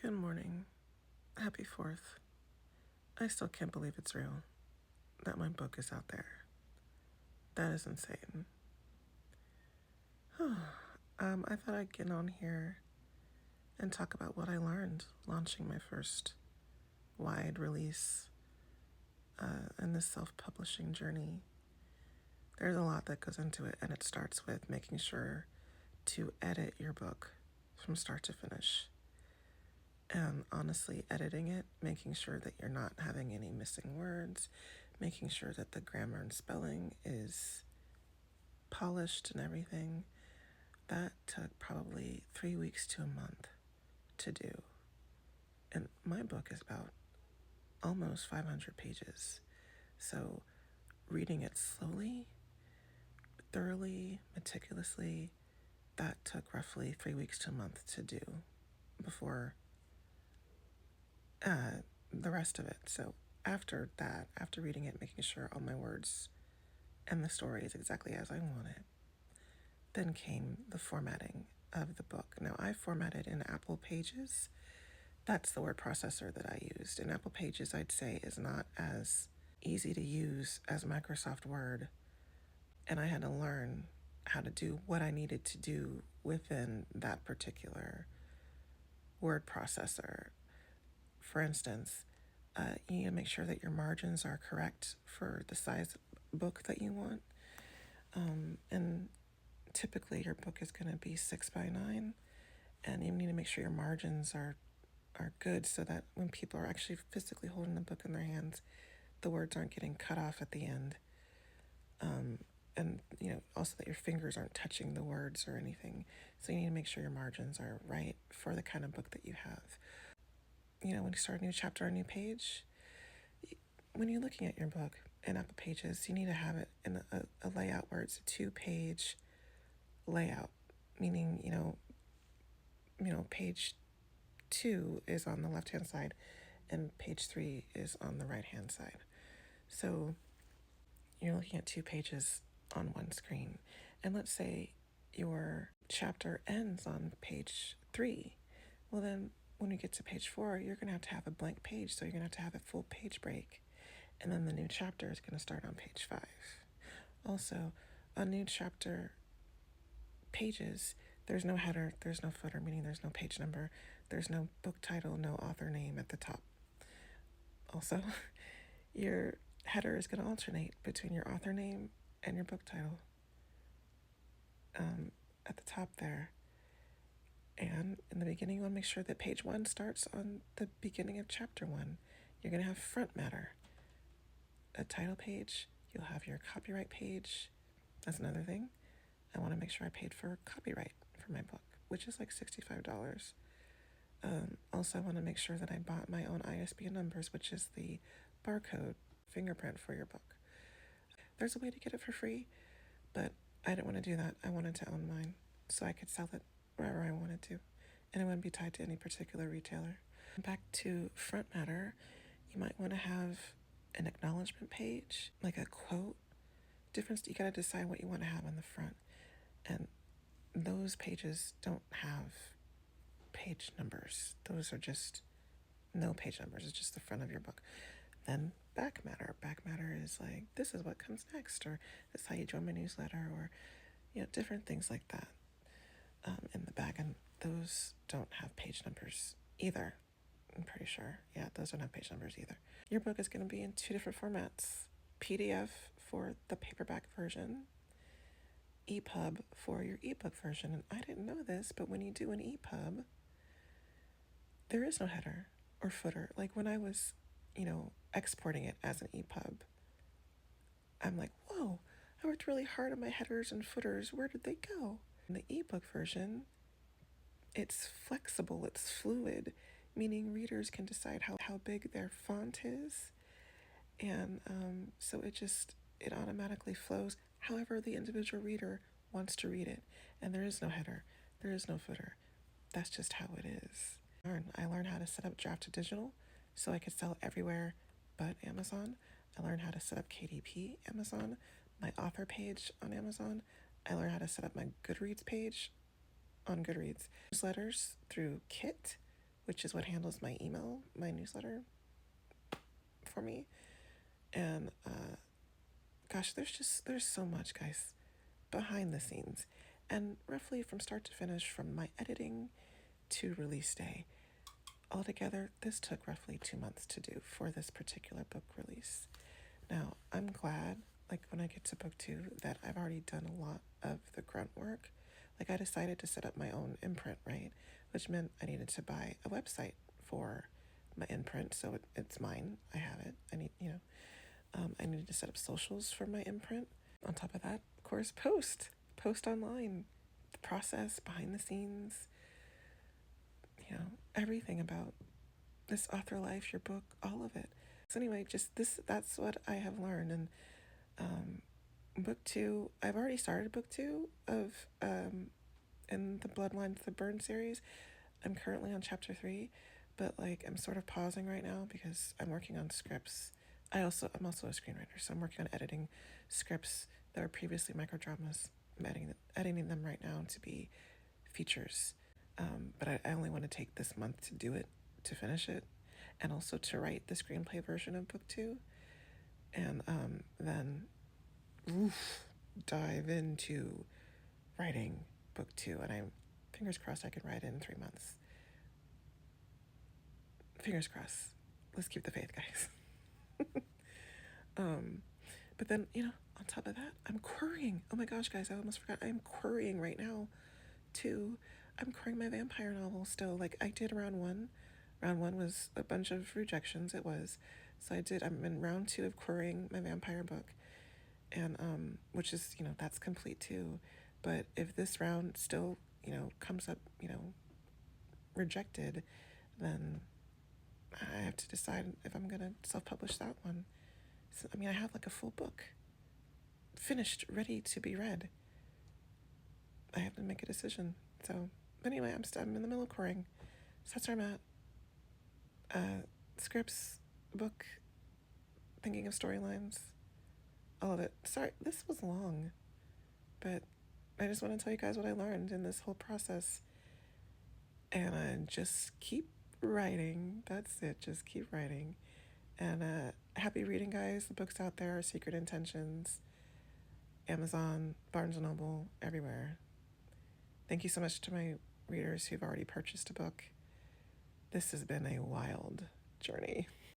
Good morning. Happy 4th. I still can't believe it's real, that my book is out there. That is insane. I thought I'd get on here and talk about what I learned launching my first wide release in this self-publishing journey. There's a lot that goes into it, and it starts with making sure to edit your book from start to finish. And honestly, editing it, making sure that you're not having any missing words, making sure that the grammar and spelling is polished and everything. That took probably 3 weeks to a month to do. And my book is about almost 500 pages. So reading it slowly, thoroughly, meticulously, that took roughly 3 weeks to a month to do before the rest of it. So after that, after reading it, making sure all my words and the story is exactly as I want it, then came the formatting of the book. Now, I formatted in Apple Pages. That's the word processor that I used. And Apple Pages, I'd say, is not as easy to use as Microsoft Word. And I had to learn how to do what I needed to do within that particular word processor. For instance, you need to make sure that your margins are correct for the size book that you want. And typically your book is going to be 6x9, and you need to make sure your margins are good so that when people are actually physically holding the book in their hands, the words aren't getting cut off at the end. And also that your fingers aren't touching the words or anything. So you need to make sure your margins are right for the kind of book that you have. When you start a new chapter or a new page, when you're looking at your book in Apple Pages, you need to have it in a layout where it's a 2-page layout, meaning, page 2 is on the left-hand side and page 3 is on the right-hand side. So you're looking at 2 pages on one screen. And let's say your chapter ends on page 3. Well, then when we get to page 4, you're going to have a blank page. So you're going to have a full page break. And then the new chapter is going to start on page 5. Also, on new chapter pages, there's no header, there's no footer, meaning there's no page number, there's no book title, no author name at the top. Also, your header is going to alternate between your author name and your book title at the top there. And in the beginning, you want to make sure that page 1 starts on the beginning of chapter 1. You're going to have front matter, a title page. You'll have your copyright page. That's another thing. I want to make sure I paid for copyright for my book, which is like $65. Also, I want to make sure that I bought my own ISBN numbers, which is the barcode fingerprint for your book. There's a way to get it for free, but I didn't want to do that. I wanted to own mine so I could sell it wherever I wanted to, and it wouldn't be tied to any particular retailer. Back to front matter, you might want to have an acknowledgement page, like a quote. Difference, you got to decide what you want to have on the front. And those pages don't have page numbers. Those are just no page numbers. It's just the front of your book. Then back matter. Back matter is like, this is what comes next, or this is how you join my newsletter, or different things like that in the back. And those don't have page numbers either. I'm pretty sure. Yeah, those don't have page numbers either. Your book is going to be in 2 different formats: PDF for the paperback version, EPUB for your ebook version. And I didn't know this, but when you do an EPUB, there is no header or footer. Like when I was, exporting it as an EPUB, I'm like, whoa, I worked really hard on my headers and footers. Where did they go? In the ebook version, it's flexible, it's fluid, meaning readers can decide how big their font is. And so it automatically flows however the individual reader wants to read it. And there is no header, there is no footer. That's just how it is. I learned how to set up Draft to Digital so I could sell everywhere but Amazon. I learned how to set up KDP Amazon, my author page on Amazon. I learned how to set up my Goodreads page on Goodreads. Newsletters through Kit, which is what handles my email, my newsletter for me. And gosh, there's so much, guys, behind the scenes. And roughly from start to finish, from my editing to release day, altogether, this took roughly 2 months to do for this particular book release. Now, I'm glad, like when I get to book 2, that I've already done a lot of the grunt work. Like I decided to set up my own imprint, right? Which meant I needed to buy a website for my imprint, so it's mine. I have it. I needed to set up socials for my imprint. On top of that, of course, post online, the process behind the scenes, everything about this author life, your book, all of it. So anyway, that's what I have learned. And book 2, I've already started book 2 of in the Bloodline to the Burn series. I'm currently on chapter 3, but like I'm sort of pausing right now because I'm working on scripts. I'm also a screenwriter, so I'm working on editing scripts that were previously microdramas. I'm editing them right now to be features. But I only want to take this month to do it, to finish it, and also to write the screenplay version of book 2, and then dive into writing book 2. And I'm fingers crossed I can write it in 3 months. Fingers crossed. Let's keep the faith, guys. But then, on top of that, I'm querying. Oh my gosh, guys, I almost forgot. I'm querying right now, too. I'm querying my vampire novel still. Like, I did round 1. Round 1 was a bunch of rejections. It was. So I'm in round 2 of querying my vampire book. And, which is, that's complete, too. But if this round still, comes up, rejected, then I have to decide if I'm going to self-publish that one. So, I have like a full book finished, ready to be read. I have to make a decision. So anyway, I'm in the middle of querying. So that's where I'm at. Scripts, book, thinking of storylines, all of it. Sorry, this was long, but I just want to tell you guys what I learned in this whole process. And just keep writing. That's it. Just keep writing. And happy reading, guys. The books out there are Secret Intentions, Amazon, Barnes & Noble, everywhere. Thank you so much to my readers who've already purchased a book. This has been a wild journey.